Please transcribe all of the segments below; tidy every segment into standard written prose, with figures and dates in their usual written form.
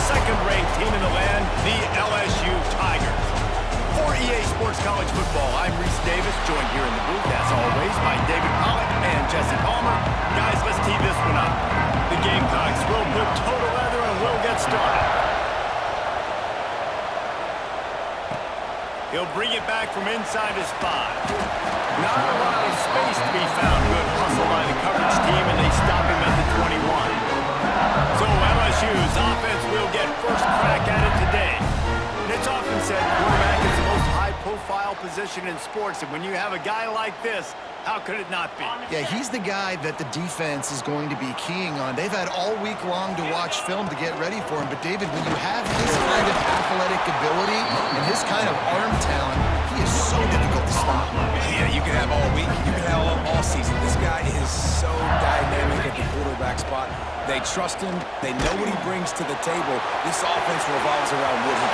second-ranked team in the land, the LSU Tigers. For EA Sports College Football, I'm Reese Davis, joined here in the booth, as always, by David Pollack and Jesse Palmer. Guys, let's tee this one up. The Gamecocks will put total leather and we'll get started. He'll bring it back from inside his 5. Not a lot of space to be found. Good hustle by the coverage team, and they stop him at the 21. So LSU's offense will get first crack at it today. And it's often said quarterback is the most high-profile position in sports, and when you have a guy like this, how could it not be? Yeah, he's the guy that the defense is going to be keying on. They've had all week long to watch film to get ready for him. But, David, when you have his kind of athletic ability and his kind of arm talent, he is so difficult to stop. Yeah, you can have all week. You can have all season. This guy is so dynamic at the quarterback spot. They trust him. They know what he brings to the table. This offense revolves around Woodley.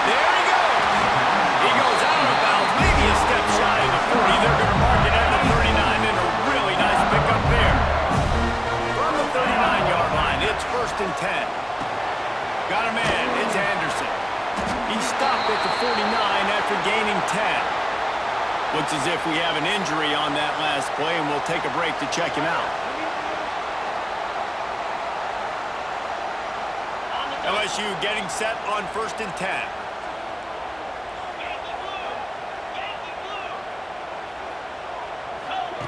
There he goes. He goes out of bounds, maybe a step shy of the 40. They're going to mark it at the 39, and a really nice pickup there. From the 39-yard line, it's 1st and 10. Got a man, it's Anderson. He stopped at the 49 after gaining 10. Looks as if we have an injury on that last play, and we'll take a break to check him out. LSU getting set on 1st and 10.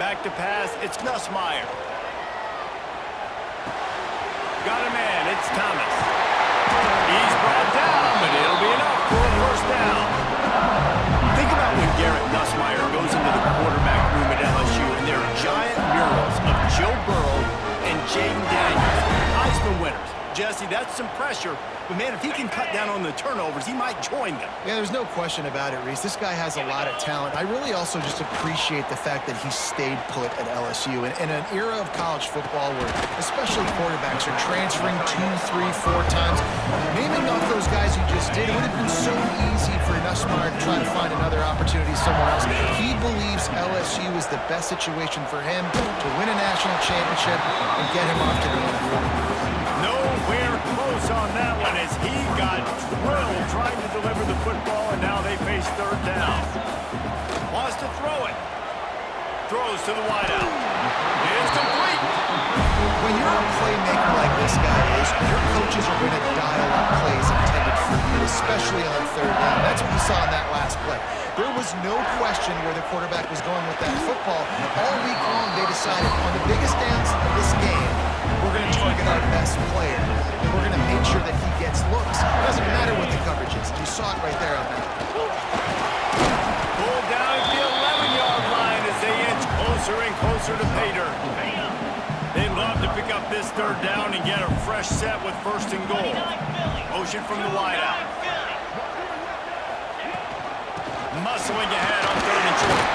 Back to pass, it's Nussmeier. Got a man, it's Thomas. He's brought down, but it'll be enough for a first down. Think about when Garrett Nussmeier goes into the quarterback room at LSU, and there are giant murals of Joe Burrow and Jaden Daniels, Heisman winners. Jesse, that's some pressure. But, man, if he can cut down on the turnovers, he might join them. Yeah, there's no question about it, Reese. This guy has a lot of talent. I really also just appreciate the fact that he stayed put at LSU. In an era of college football where especially quarterbacks are transferring 2, 3, 4 times, naming off those guys who just did, it would have been so easy for Nussmeier to try to find another opportunity somewhere else. He believes LSU is the best situation for him to win a national championship and get him off to the end. Nowhere close on that one as he got drilled trying to deliver the football, and now they face 3rd down. Wants to throw it. Throws to the wideout. It's complete. When you're a playmaker like this guy is, your coaches are going to dial up plays intended for you, especially on 3rd down. That's what we saw in that last play. There was no question where the quarterback was going with that football. All week long, they decided on the biggest downs of this game, we're going to target our best player, and we're going to make sure that he gets looks. It doesn't matter what the coverage is. You saw it right there on that. Pulled down at the 11-yard line as they inch closer and closer to pay dirt. They'd love to pick up this 3rd down and get a fresh set with 1st and goal. Motion from the wideout. Muscling ahead on 3rd and short.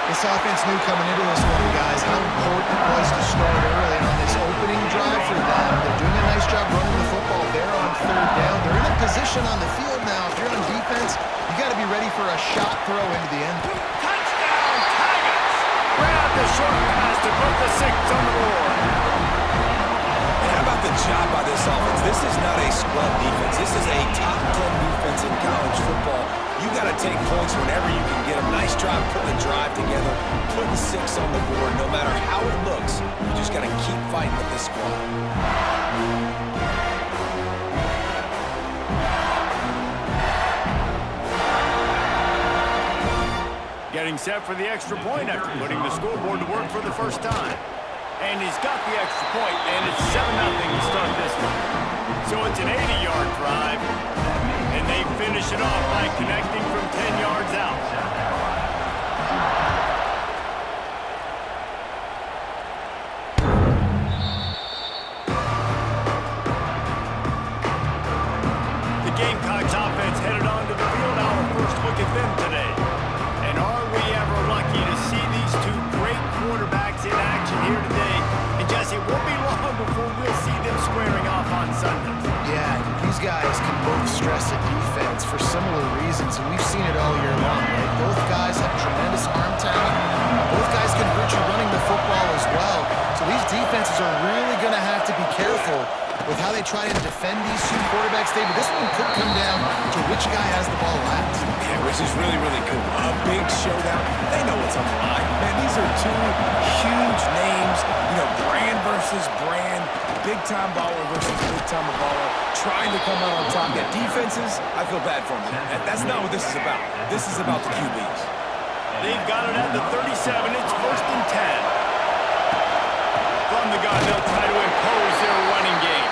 This offense knew coming into this one, guys, how important it was to start early. And on this opening drive for them, they're doing a nice job running the football. They're on 3rd down. They're in a position on the field now. If you're on defense, you got to be ready for a shot throw into the end. Touchdown, Tigers! Grab the short pass to put the 6 on the board. And how about the job by this offense? This is not a scrub defense. This is a top 10 defense in college football. You got to take points whenever you can get them. Nice job putting the drive together, putting 6 on the board. No matter how it looks, you just got to keep fighting with this squad. Getting set for the extra point after putting the scoreboard to work for the first time. And he's got the extra point, and it's 7-0 to start this one. So it's an 80-yard drive, and they finish it off by connecting from 10 yards out. The Gamecocks offense headed onto the field. Our first look at them today. And are we ever lucky to see these two great quarterbacks in action here today? And Jesse, it won't be long before we'll see them squaring off on Sunday. Yeah, these guys can both stress a defense for similar reasons, and we've seen it all year long, right? Both guys have tremendous arm talent. Both guys can hurt you running the football as well. So these defenses are really going to have to be careful with how they try and defend these two quarterbacks, David, this one could come down to which guy has the ball last. Yeah, which is really, really cool. A big showdown. They know what's on the line. Man, these are two huge names. You know, brand versus brand. Big-time baller versus big-time baller. Trying to come out on top. Yeah, defenses, I feel bad for them. That's not what this is about. This is about the QBs. They've got it at the 37. It's 1st and 10. From the gun, they'll try to impose their running game.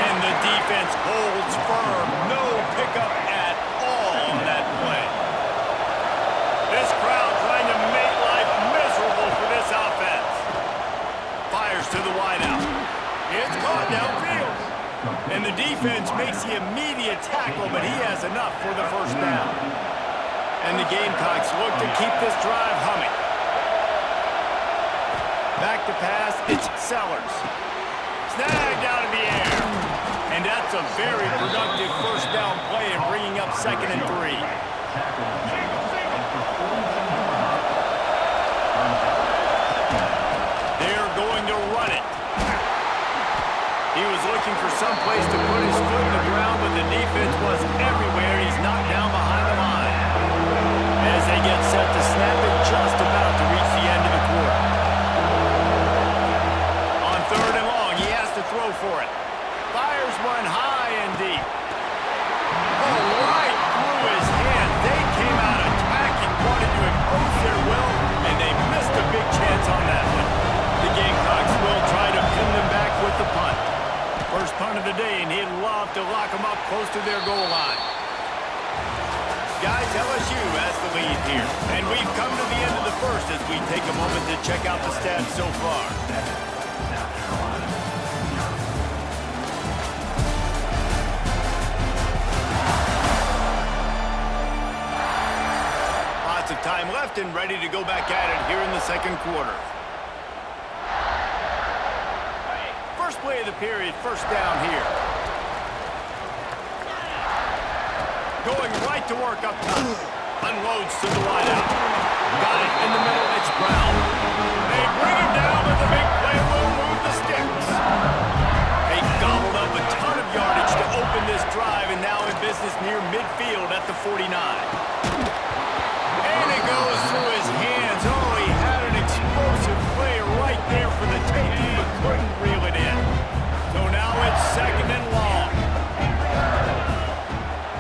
And the defense holds firm. No pickup at all on that play. This crowd trying to make life miserable for this offense. Fires to the wideout. It's caught downfield. And the defense makes the immediate tackle, but he has enough for the 1st down. And the Gamecocks look to keep this drive humming. Back to pass, it's Sellers. Snagged out of the air. And that's a very productive 1st down play and bringing up 2nd and 3. They're going to run it. He was looking for some place to put his foot in the ground, but the defense was everywhere. He's knocked down behind the line. As they get set to snap it, just about to reach the end of the quarter. On 3rd and long, he has to throw for it. Fires one high and deep. Oh, right through his hand. They came out attacking, wanted to impose their will, and they missed a big chance on that one. The Gamecocks will try to pin them back with the punt. First punt of the day, and he'd love to lock them up close to their goal line. Guys, LSU has the lead here. And we've come to the end of the 1st as we take a moment to check out the stats so far. Lots of time left and ready to go back at it here in the 2nd quarter. First play of the period, 1st down here. Going right to work up top. Unloads to the wideout. Got it in the middle, it's Brown. They bring him down, but the big play will move the sticks. They gobbled up a ton of yardage to open this drive, and now in business near midfield at the 49. And it goes through his hands. Oh, he had an explosive play right there for the taking, but couldn't reel it in. So now it's 2nd and long.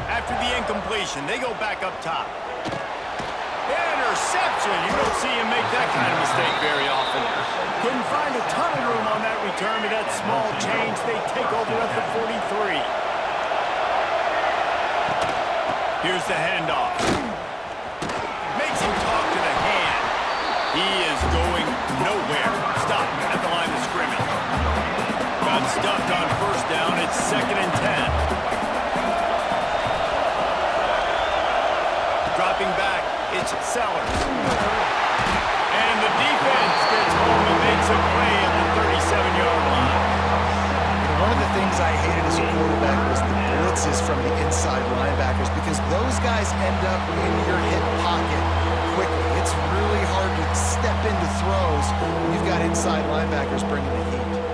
After the incompletion, they go back up top. Interception! You don't see him make that kind of mistake very often. Couldn't find a ton of room on that return, but that small change, they take over at the 43. Here's the handoff. Makes him talk to the hand. He is going nowhere. Stop at the line of scrimmage. Got stuffed on 1st down. It's 2nd and 10. Dropping back, it's Sellers. And the defense gets home and makes a play at the 37-yard line. One of the things I hated as a quarterback was the blitzes from the inside linebackers, because those guys end up in your hip pocket quickly. It's really hard to step into throws when you've got inside linebackers bringing the heat.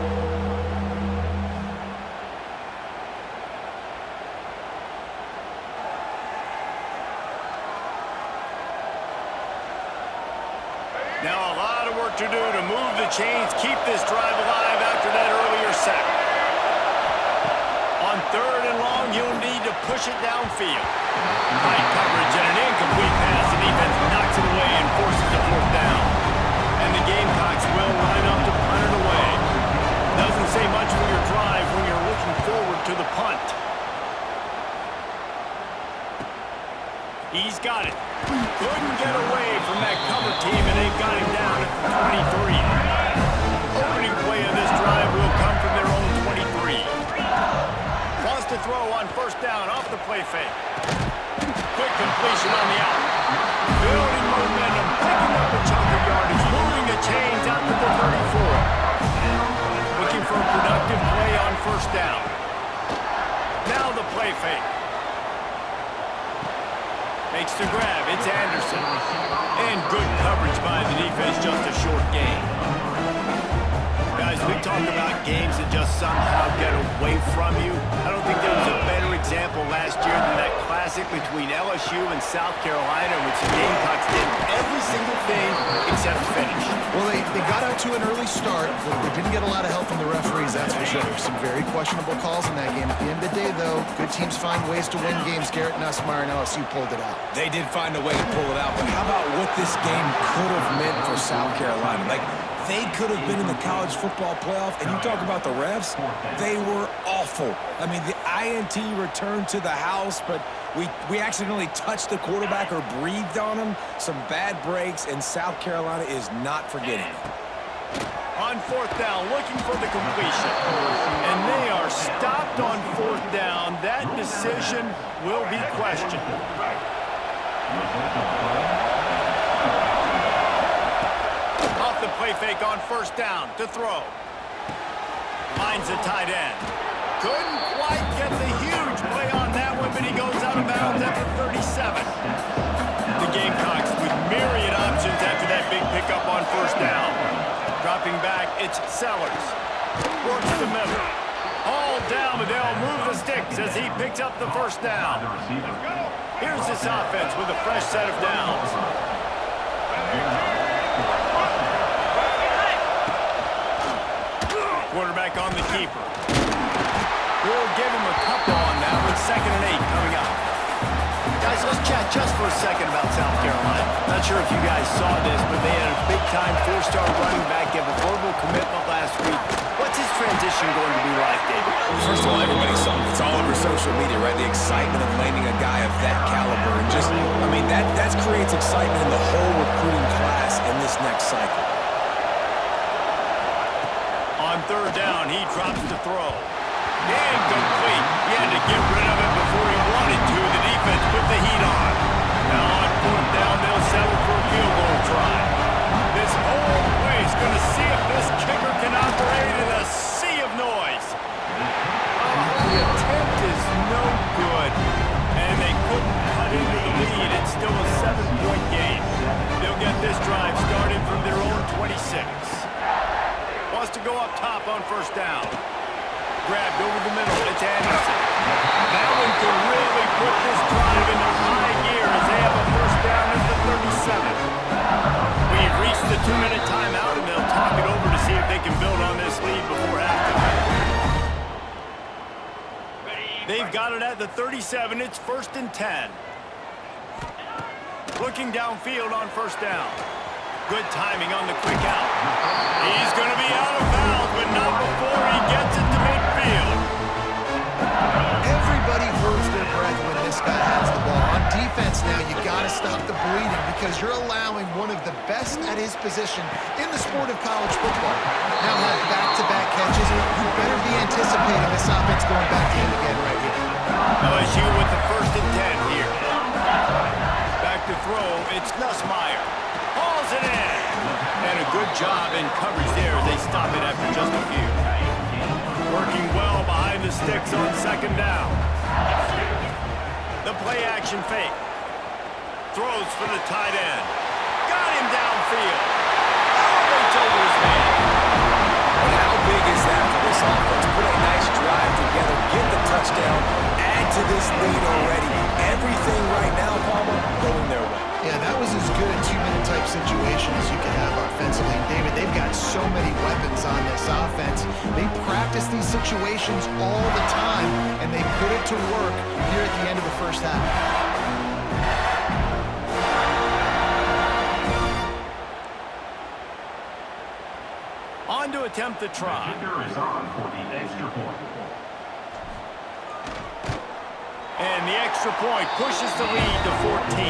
Now a lot of work to do to move the chains, keep this drive alive after that earlier sack. On 3rd and long, you'll need to push it downfield. Tight coverage and an incomplete pass. The defense knocks it away and forces the 4th down. And the Gamecocks will line up to punt it away. Doesn't say much for your drive when you're looking forward to the punt. He's got it. Couldn't get away from that cover team, and they've got him down at the 23. Opening play of this drive will come from their own 23. Wants to throw on 1st down off the play fake. Quick completion on the out. Building momentum, picking up a chunk of yardage, moving the chains out to the 34. Looking for a productive play on 1st down. Now the play fake. Makes the grab, it's Anderson. And good coverage by the defense, just a short gain. Guys, we talk about games that just somehow get away from you. I don't think there was a better example last year than that classic between LSU and South Carolina, in which the Gamecocks did every single thing except finish. Well, they got out to an early start, but they didn't get a lot of help from the referees, that's for sure. Some very questionable calls in that game. At the end of the day, though, good teams find ways to win games. Garrett Nussmeier and LSU pulled it out. They did find a way to pull it out, but how about what this game could have meant for South Carolina? Like, they could have been in the college football playoff, and you talk about the refs, they were awful. I mean, the INT returned to the house, but we accidentally touched the quarterback or breathed on him. Some bad breaks, and South Carolina is not forgetting it. On fourth down, looking for the completion. And they are stopped on fourth down. That decision will be questioned. Off the play fake on first down to throw. Finds a tight end. Couldn't quite get the huge play on that one, but he goes out of bounds at the 37. The Gamecocks with myriad options after that big pickup on first down. Dropping back, it's Sellers. Works the middle. All down, but they'll move the sticks as he picks up the first down. Here's this offense with a fresh set of downs. Quarterback on the keeper. We'll give him a couple on that with 2nd and 8 coming up. Guys, let's chat just for a second about South Carolina. Not sure if you guys saw this, but they had a big-time 4-star running back give a verbal commitment last week. What's his transition going to be like, David? First of all, everybody saw it. It's all over social media, right? The excitement of landing a guy of that caliber. And just, I mean, that creates excitement in the whole recruiting class in this next cycle. On third down, he drops to throw. Incomplete. He had to get rid of it before he wanted to. The defense put the heat on. Now on fourth down, they'll settle for a field goal try. This whole place going to see if this kicker can operate in a sea of noise. The attempt is no good, and they couldn't cut into the lead. It's still a 7-point game. They'll get this drive started from their own 26. Wants to go up top on first down. Grabbed over the middle. It's Anderson. That one can really put this drive into high gear as they have a first down at the 37. We've reached the 2-minute timeout, and they'll talk it over to see if they can build on this lead before halftime. They've got it at the 37. It's 1st and 10. Looking downfield on first down. Good timing on the quick out. He's going to be out of bounds, but not before he gets it to midfield. Everybody holds their breath when this guy has the ball. On defense now, you got to stop the bleeding because you're allowing one of the best at his position in the sport of college football. Now have back-to-back catches. You better be anticipating this offense going back to him again right here. LSU with the 1st and 10 here. Back to throw, it's Nussmeier. Hauls it in. And a good job in coverage there as they stop it after just a few. Working well behind the sticks on 2nd down. The play action fake. Throws for the tight end. Got him downfield. Elevates over his man. But how big is that for this offense? Put a nice drive together, get the touchdown, add to this lead already. Everything right now, Palmer, going their way. Yeah, that was as good a 2-minute type situation as you can have offensively. And David, they've got so many weapons on this offense. They practice these situations all the time, and they put it to work here at the end of the first half. On to attempt the try. Is on for the extra point. And the extra point pushes the lead to 14.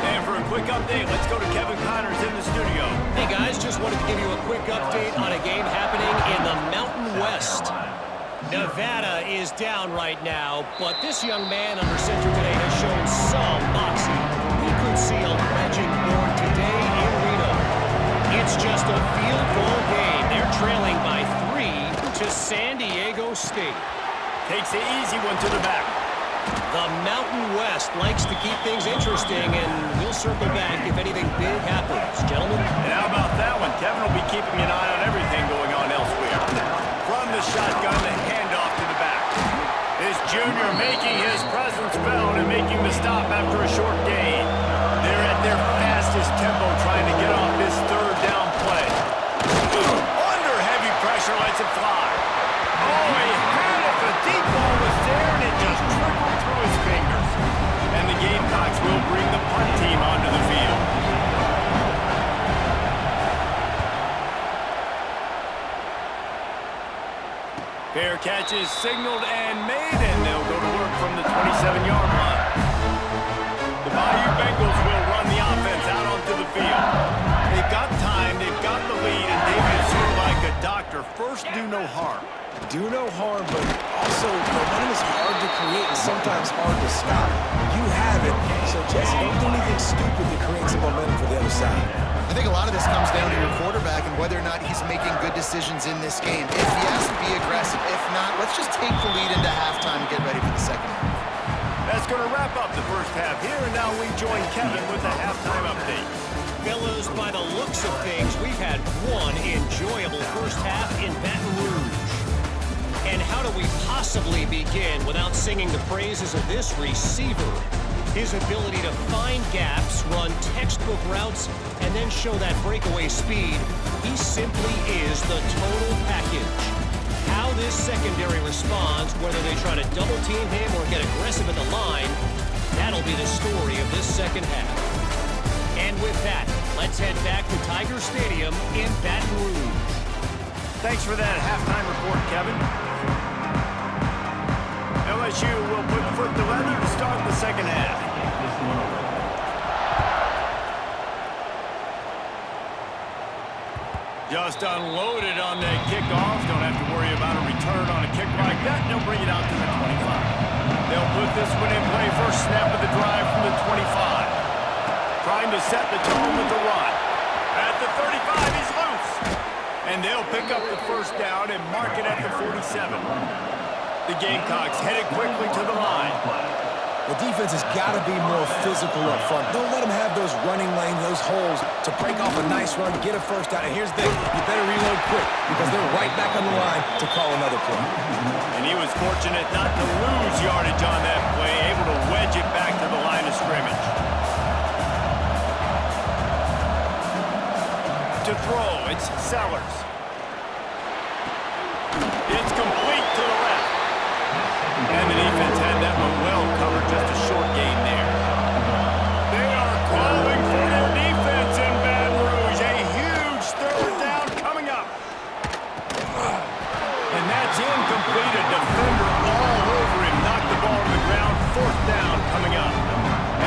And for a quick update, let's go to Kevin Connors in the studio. Hey guys, just wanted to give you a quick update on a game happening in the Mountain West. Nevada is down right now, but this young man under center today has shown some moxie. We could see a legend born today in Reno. It's just a field goal game. They're trailing by 3 to San Diego State. Takes the easy one to the back. The Mountain West likes to keep things interesting, and we'll circle back if anything big happens. Gentlemen? And how about that one? Kevin will be keeping an eye on everything going on elsewhere. Jr. making his presence felt and making the stop after a short gain. They're at their fastest tempo trying to get off this third down play. Under heavy pressure, lets it fly. Oh, he had it. The deep ball was there, and it just trickled through his fingers. And the Gamecocks will bring the punt team onto the field. Fair catch is signaled and made, and they'll go to work from the 27-yard line. The Bayou Bengals will run the offense out onto the field. They've got time, they've got the lead, and David is sort of like a doctor. First, do no harm. Do no harm, but also momentum is hard to create and sometimes hard to stop. You have it, so Jesse, don't do anything stupid to create some momentum for the other side. I think a lot of this comes down to your quarterback and whether or not he's making good decisions in this game. If yes, be aggressive. If not, let's just take the lead into halftime and get ready for the second half. That's going to wrap up the first half here, and now we join Kevin with the halftime update. Fellows, by the looks of things, we've had one enjoyable first half in Baton Rouge. And how do we possibly begin without singing the praises of this receiver? His ability to find gaps, run textbook routes, and then show that breakaway speed. He simply is the total package. How this secondary responds, whether they try to double team him or get aggressive at the line, that'll be the story of this second half. And with that, let's head back to Tiger Stadium in Baton Rouge. Thanks for that halftime report, Kevin. LSU will put foot to leather to start the second half. Just unloaded on that kickoff. Don't have to worry about a return on a kick like that. They'll bring it out to the 25. They'll put this one in play. First snap of the drive from the 25. Trying to set the tone with the run. At the 35, he's loose. And they'll pick up the first down and mark it at the 47. The Gamecocks headed quickly to the line. The defense has got to be more physical up front. Don't let them have those running lanes, those holes to break off a nice run, get a first down. And here's the thing, you better reload quick because they're right back on the line to call another play. And he was fortunate not to lose yardage on that play, able to wedge it back to the line of scrimmage. To throw, it's Sellers. It's complete to the left. And the defense had that one well covered, just a short gain there. They are calling for their defense in Baton Rouge. A huge third down coming up. And that's incomplete. A defender all over him. Knocked the ball to the ground. Fourth down coming up.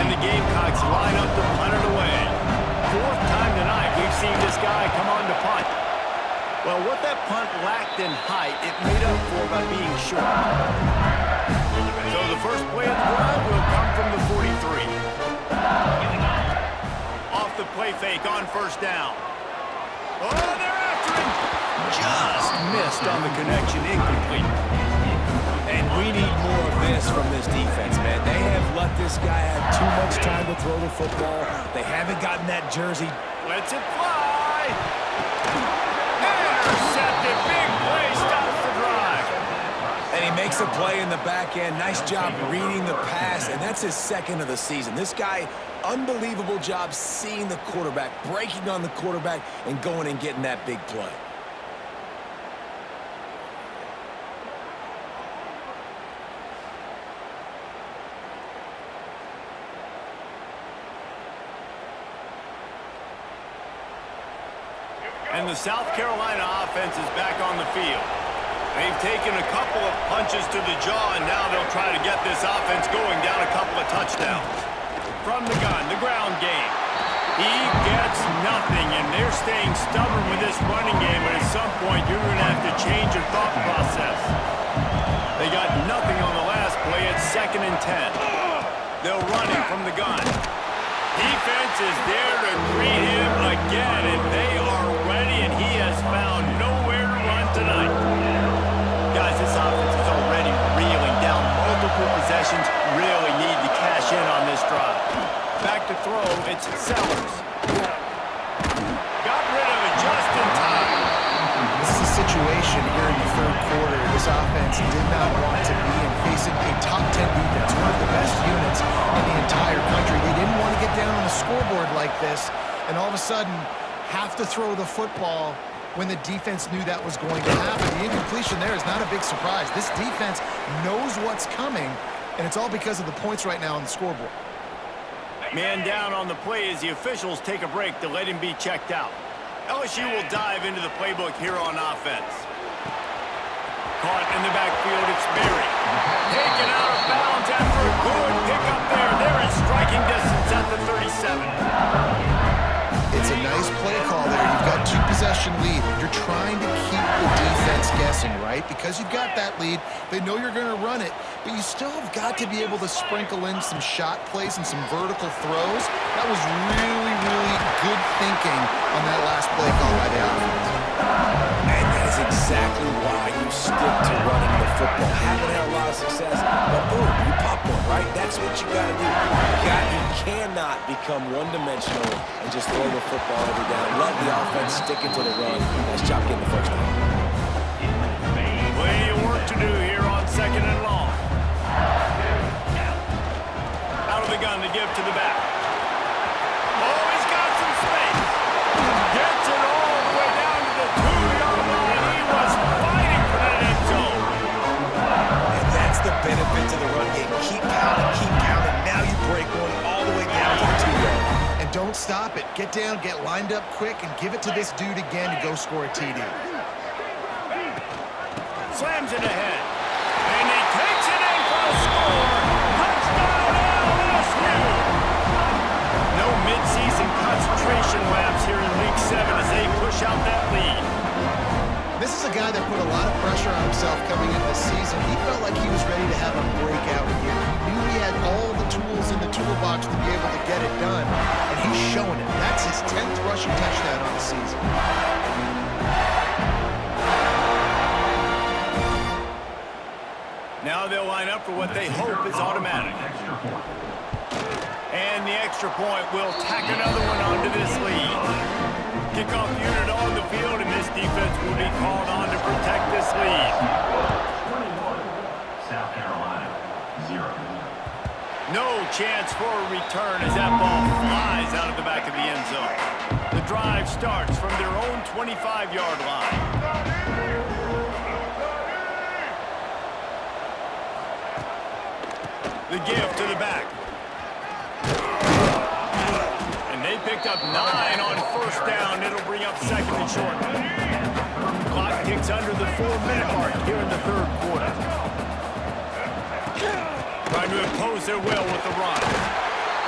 And the Gamecocks line up to punt it away. Fourth time tonight we've seen this guy come on to punt. Well, what that punt lacked in height, it made up for by being short. So the first play of the drive will come from the 43. Off the play fake on first down. Oh, they're after him. Just missed on the connection, incomplete. And we need more of this from this defense, man. They have let this guy have too much time to throw the football. They haven't gotten that jersey. Lets it fly. Intercepted. Big play. Stops the drive. And he makes a play in the back end. Nice job reading the pass, and that's his second of the season. This guy, unbelievable job seeing the quarterback, breaking on the quarterback, and going and getting that big play. And the South Carolina offense is back on the field. They've taken a couple of punches to the jaw, and now they'll try to get this offense going down a couple of touchdowns. From the gun, the ground game. He gets nothing, and they're staying stubborn with this running game, but at some point you're going to have to change your thought process. They got nothing on the last play. It's 2nd and 10. They'll run him from the gun. Defense is there to greet him again, and they are ready, and he has found nowhere to run tonight. Guys, this offense is already reeling down multiple possessions. Really need to cash in on this drive. Back to throw, it's Sellers. Got rid of it just in time. This is a situation here in the third quarter this offense did not want to be in, facing a top 10 defense, one of the best units in the entire country. They didn't want to get down on the scoreboard like this and all of a sudden have to throw the football when the defense knew that was going to happen. The incompletion there is not a big surprise. This defense knows what's coming, and it's all because of the points right now on the scoreboard. Man down on the play as the officials take a break to let him be checked out. LSU will dive into the playbook here on offense. Caught in the backfield, it's Berry. Taken out of bounds after a good pickup there. They're in striking distance at the 37. It's a nice play call there. You've got 2-possession lead. You're trying to keep the defense guessing, right? Because you've got that lead. They know you're going to run it, but you still have got to be able to sprinkle in some shot plays and some vertical throws. That was really, really good thinking on that last play call by the offense. And that's exactly why you stick to running the football. Haven't had a lot of success, but boom, you pop one, right? That's what you got to do. You cannot become one-dimensional and just throw the football every down. Love the offense, sticking to the run. Nice job getting the first down. Plenty of work to do here on 2nd and long. Out of the gun to give to the back. Oh, he's got some space. Gets it all the way down to the 2-yard line. He was fighting for that end zone. And that's the benefit to the run game. Keep pounding. Now you break one all the way down to the 2-yard. And don't stop it. Get down, get lined up quick, and give it to this dude again to go score a TD. Slams it ahead. And he takes it in for a score. Touchdown LSU. No midseason concentration laps here in Week 7 as they push out that lead. This is a guy that put a lot of pressure on himself coming into the season. He felt like he was ready to have a breakout year. He knew he had all the tools in the toolbox to be able to get it done, and he's showing it. That's his 10th rushing touchdown on the season. Now they'll line up for what they hope is automatic. And the extra point will tack another one onto this lead. Kickoff unit on the field, and this defense will be called on to protect this lead. 21, South Carolina, 0. No chance for a return as that ball flies out of the back of the end zone. The drive starts from their own 25-yard line. The give to the back. And they picked up 9 on first down. It'll bring up 2nd and short. Clock ticks under the 4-minute mark here in the third quarter. Trying to impose their will with the run.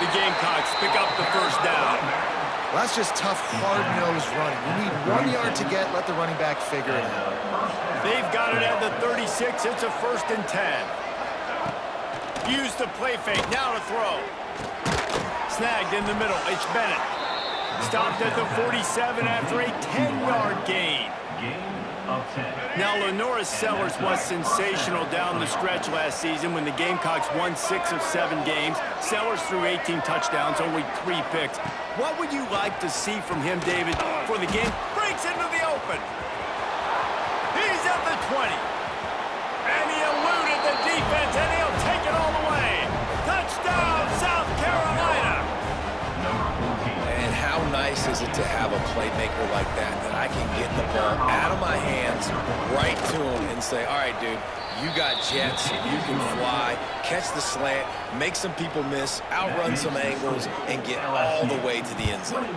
The Gamecocks pick up the first down. Well, that's just tough, hard-nosed running. You need 1 yard to get, let the running back figure it out. They've got it at the 36. It's a 1st and 10. Use the play fake, now to throw. Snagged in the middle, it's Bennett. Stopped at the 47 after a 10-yard gain. Gain of 10. Now, Lenora Sellers was sensational down the stretch last season when the Gamecocks won 6 of 7 games. Sellers threw 18 touchdowns, only 3 picks. What would you like to see from him, David, for the game? Breaks into the open. He's at the 20. And he eluded the defense, and he'll take it all the way. Touchdown, South Carolina. And how nice is it to have a playmaker like that I can get the ball out of my hands right to him and say, all right, dude, you got jets, you can fly, catch the slant, make some people miss, outrun some angles, and get all the way to the end zone.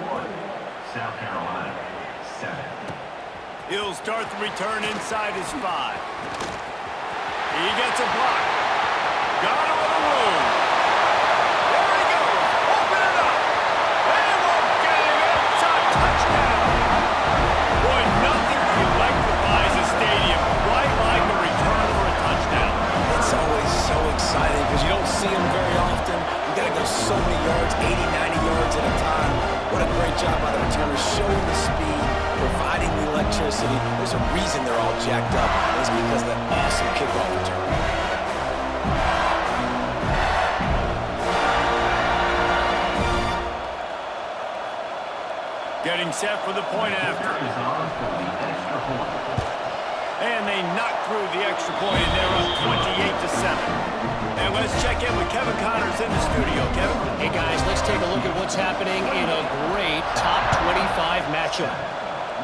South Carolina, 7. He'll start the return inside his 5. He gets a block. Got him with a room. There he goes. Open it up. They won't get him. It's a touchdown. Boy, nothing electrifies a stadium quite like a return for a touchdown. It's always so exciting because you don't see them very often. You got to go so many yards, 80, 90 yards at a time. What a great job by the returner, showing the speed, providing the electricity. There's a reason they're all jacked up. It's because of that awesome kickoff return. Getting set for the point after. Is on for the extra point. And they knocked through the extra point, and they're up 28-7. And let's check in with Kevin Connors in the studio. Kevin? Hey, guys, let's take a look at what's happening in a great top 25 matchup.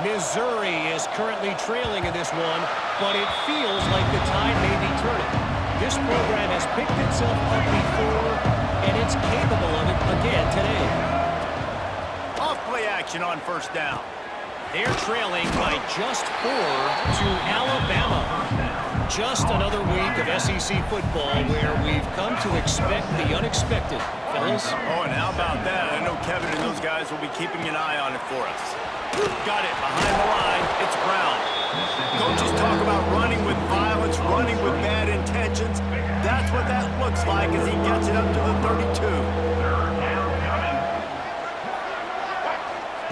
Missouri is currently trailing in this one, but it feels like the tide may be turning. This program has picked itself up before, and it's capable of it again today. Off-play action on first down. They're trailing by just 4 to Alabama. Just another week of SEC football where we've come to expect the unexpected, fellas. Oh, and how about that? I know Kevin and those guys will be keeping an eye on it for us. Got it behind the line. It's Brown. Coaches talk about running with violence, running with bad intentions. That's what that looks like as he gets it up to the 32.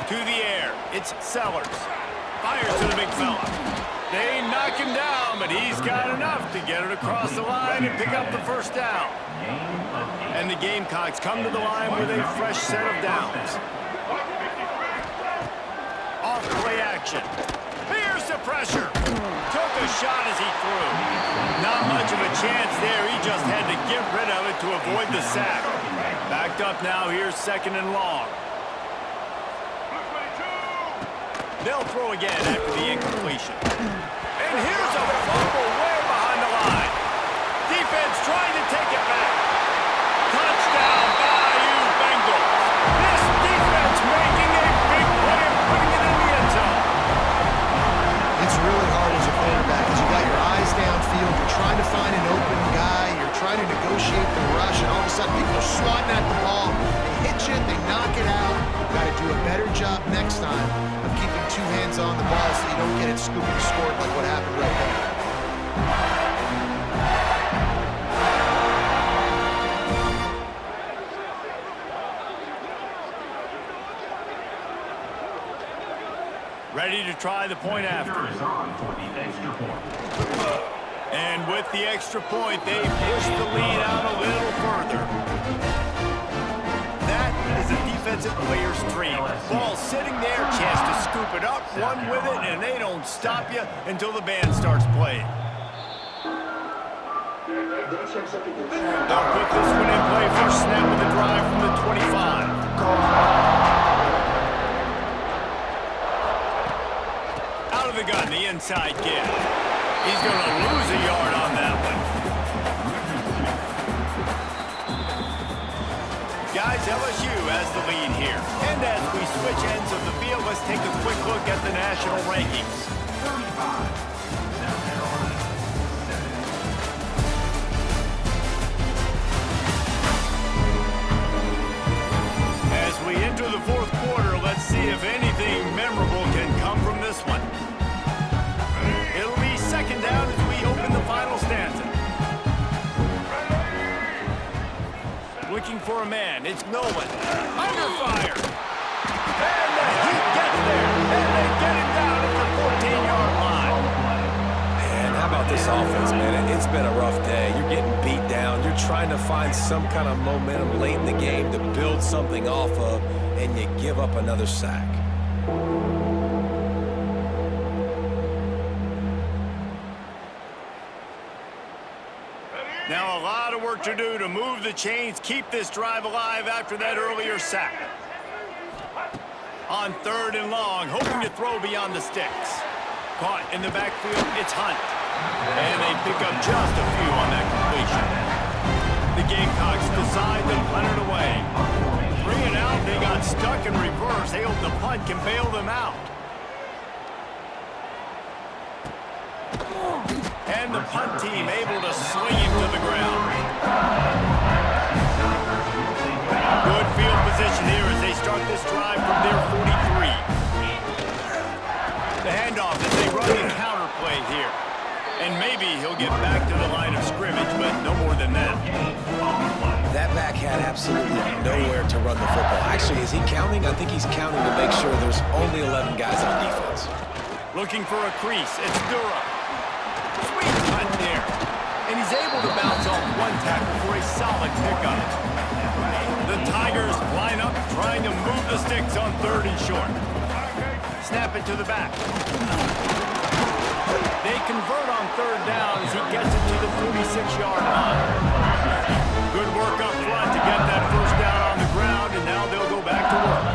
To the air, it's Sellers. Fires to the big fella. They knock him down, but he's got enough to get it across the line and pick up the first down. And the Gamecocks come to the line with a fresh set of downs. Off-play action. Here's the pressure. Took a shot as he threw. Not much of a chance there. He just had to get rid of it to avoid the sack. Backed up now. Here's 2nd and long. They'll throw again after the incompletion. And here's a fumble way behind the line. Defense trying to take it back. Touchdown, Bayou Bengals. This defense making a big play and putting it in the end zone. It's really hard as a quarterback because you got your eyes downfield. You're trying to find an open guy. You're trying to negotiate the rush, and all of a sudden people are swatting at the ball. They hit you, they knock it out. Got to do a better job next time of keeping 2 hands on the ball so you don't get it scooped and scored like what happened right there. Ready to try the point after. And with the extra point, they push the lead out a little further. That is a defensive player's dream. Ball sitting there, chance to scoop it up, run with it, and they don't stop you until the band starts playing. They'll put this one in play. First snap of the drive from the 25. Out of the gun, the inside give. He's going to lose a yard on that one. Guys, LSU has the lead here. And as we switch ends of the field, let's take a quick look at the national rankings. As we enter the 4th quarter, let's see if anything memorable can come from this one. It'll be 2nd down as we open the final stanza. Looking for a man. It's Nolan. Under fire. And the Heat gets there. And they get him down at the 14-yard line. Man, how about this offense, man? It's been a rough day. You're getting beat down. You're trying to find some kind of momentum late in the game to build something off of, and you give up another sack. Now a lot of work to do to move the chains, keep this drive alive after that earlier sack. On 3rd and long, hoping to throw beyond the sticks. Caught in the backfield, it's Hunt. And they pick up just a few on that completion. The Gamecocks decide to punt it away. 3 and out, they got stuck in reverse. They hope the punt can bail them out. And the punt team able to swing him to the ground. Good field position here as they start this drive from their 43. The handoff as they run the counter play here. And maybe he'll get back to the line of scrimmage, but no more than that. That back had absolutely nowhere to run the football. Actually, is he counting? I think he's counting to make sure there's only 11 guys on defense. Looking for a crease. It's Durham. Sweet cut there. And he's able to bounce off one tackle for a solid pickup. The Tigers line up trying to move the sticks on 3rd and short. Snap it to the back. They convert on third down as he gets it to the 46-yard line. Good work up front to get that first down on the ground, and now they'll go back to work.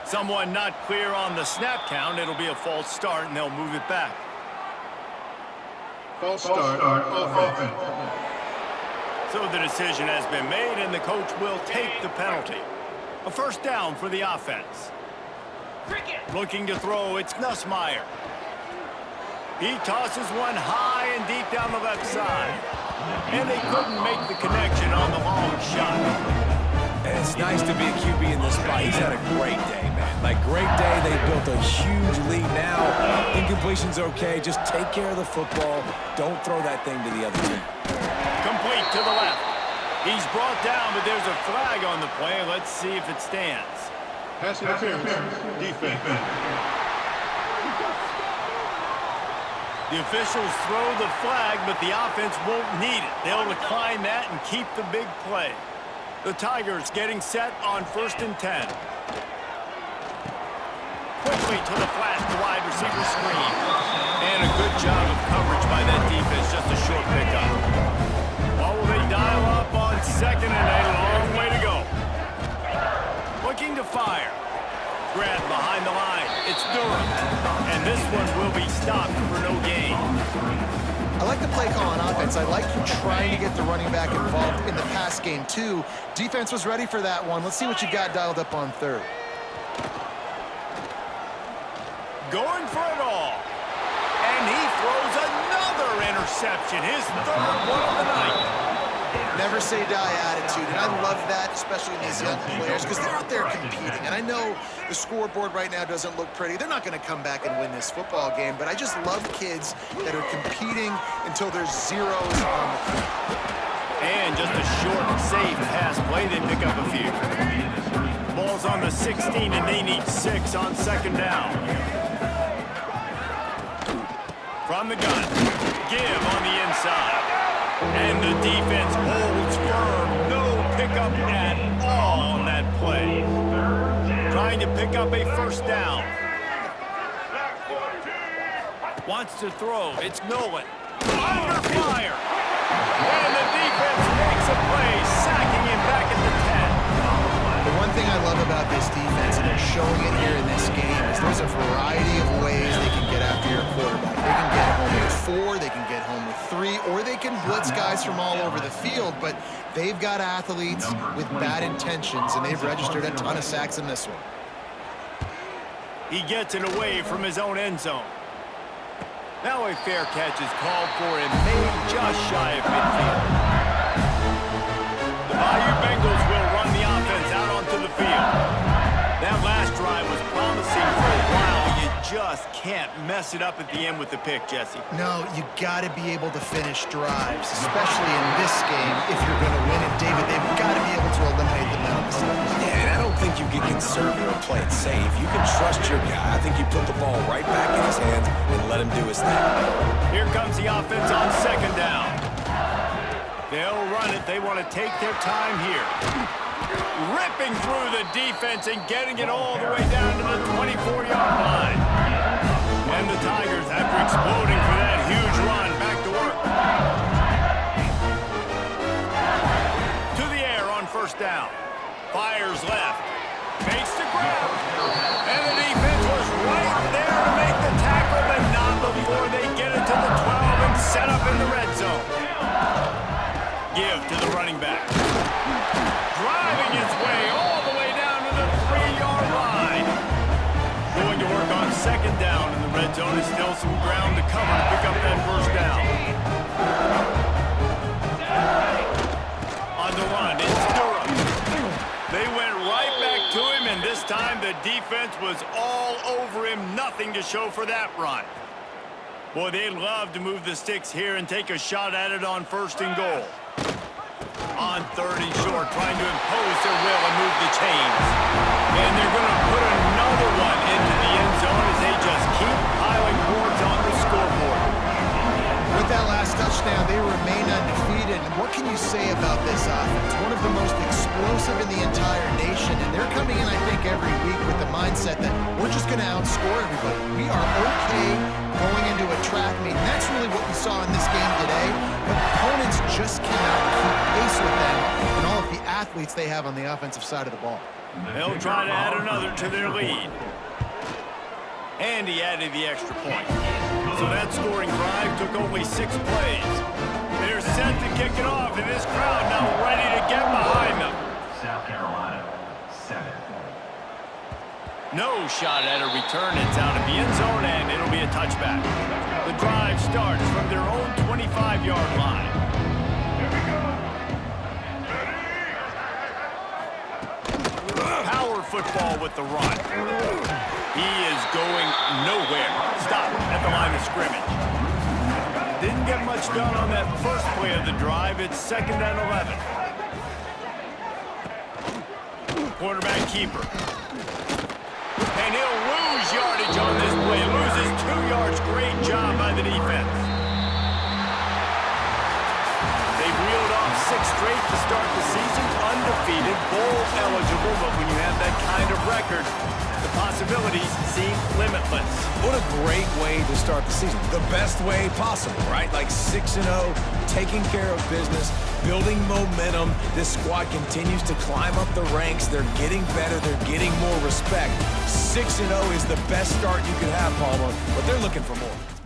Someone not clear on the snap count. It'll be a false start, and they'll move it back. False start, offense. So the decision has been made, and the coach will take the penalty. A first down for the offense. Looking to throw, it's Nussmeier. He tosses one high and deep down the left side. And they couldn't make the connection on the long shot. And it's nice to be a QB in this spot. He's had a great day, man. Like, great day. They built a huge lead now. Incompletion's okay. Just take care of the football. Don't throw that thing to the other team. Complete to the left. He's brought down, but there's a flag on the play. Let's see if it stands. Pass interference. Defense. The officials throw the flag, but the offense won't need it. They'll decline that and keep the big play. The Tigers getting set on 1st and 10. Quickly to the flat, the wide receiver screen. And a good job of coverage by that defense, just a short pickup. Well, will they dial up on 2nd and a long way to go. Looking to fire. Grab behind the line. It's Durham. And this one will be stopped for no gain. I like the play call on offense. I like you trying to get the running back involved in the pass game, too. Defense was ready for that one. Let's see what you got dialed up on 3rd. Going for it all. And he throws another interception. His 3rd one of the night. Never say die attitude, and I love that, especially in these young players, because they're out there competing. And I know the scoreboard right now doesn't look pretty. They're not going to come back and win this football game, but I just love kids that are competing until there's zeros on the field. And just a short, safe pass play. They pick up a few. Ball's on the 16, and they need 6 on 2nd down. From the gun, give on the inside. And the defense holds firm. No pickup at all on that play. Trying to pick up a first down. Wants to throw. It's Nolan. Under fire. And the defense makes a play, sacking him back at the 10. The one thing I love about this defense, and they're showing it here in this game, is there's a variety of ways they can get after your quarterback. They can get home with 4, they can get home with 3, or they can blitz guys from all over the field, but they've got athletes with bad intentions, and they've registered a ton of sacks in this one. He gets it away from his own end zone. Now a fair catch is called for and made just shy of midfield. The Bayou Bengals will run the offense out onto the field. That last drive was promising for a while. You just can't mess it up at the end with the pick, Jesse. No, you got to be able to finish drives, especially in this game if you're going to win it. David, they've got to be able to eliminate the mental mistakes. Yeah, and I don't think you get conservative or play it safe. You can trust your guy. I think you put the ball right back in his hands and let him do his thing. Here comes the offense on 2nd down. They'll run it. They want to take their time here. Ripping through the defense and getting it all the way down to the 24-yard line. And the Tigers, after exploding for that huge run, back to work. To the air on 1st down. Fires left. Makes the grab. And the defense was right there to make the tackle, but not before they get it to the 12 and set up in the red zone. Give to the running back. Driving his way all the way down to the 3-yard line. Going to work on 2nd down in the red zone. Is still some ground to cover to pick up that first down. On the run, it's Durham. They went right back to him, and this time the defense was all over him. Nothing to show for that run. Boy, they'd love to move the sticks here and take a shot at it on 1st and goal. On 3rd and short, trying to impose their will and move the chains. And they're going to put another one into the end zone as they just keep piling boards on the scoreboard. With that last touchdown, they remain undefeated. And what can you say about this offense? One of the most explosive in the entire nation. And they're coming in, I think, every week with the mindset that we're just going to outscore everybody. We are okay going into a track meet. And that's really what we saw in this game today. But opponents just cannot keep pace with them and all of the athletes they have on the offensive side of the ball. They'll try to add another to their lead. And he added the extra point. So that scoring drive took only 6 plays. They're set to kick it off, and this crowd now ready to get behind them. South Carolina, 7. No shot at a return. It's out of the end zone, and it'll be a touchback. The drive starts from their own 25-yard line. Power football with the run. He is going nowhere. Stop at the line of scrimmage. Didn't get much done on that first play of the drive. It's 2nd and 11. Quarterback keeper. And he'll lose yardage on this play. Loses 2 yards. Great job by the defense. They've reeled off 6 straight to start the season. Undefeated, bowl eligible, but when you have that kind of record, the possibilities seem limitless. What a great way to start the season. The best way possible, right? Like 6-0, taking care of business, building momentum. This squad continues to climb up the ranks. They're getting better. They're getting more respect. 6-0 is the best start you could have, Palmer, but they're looking for more.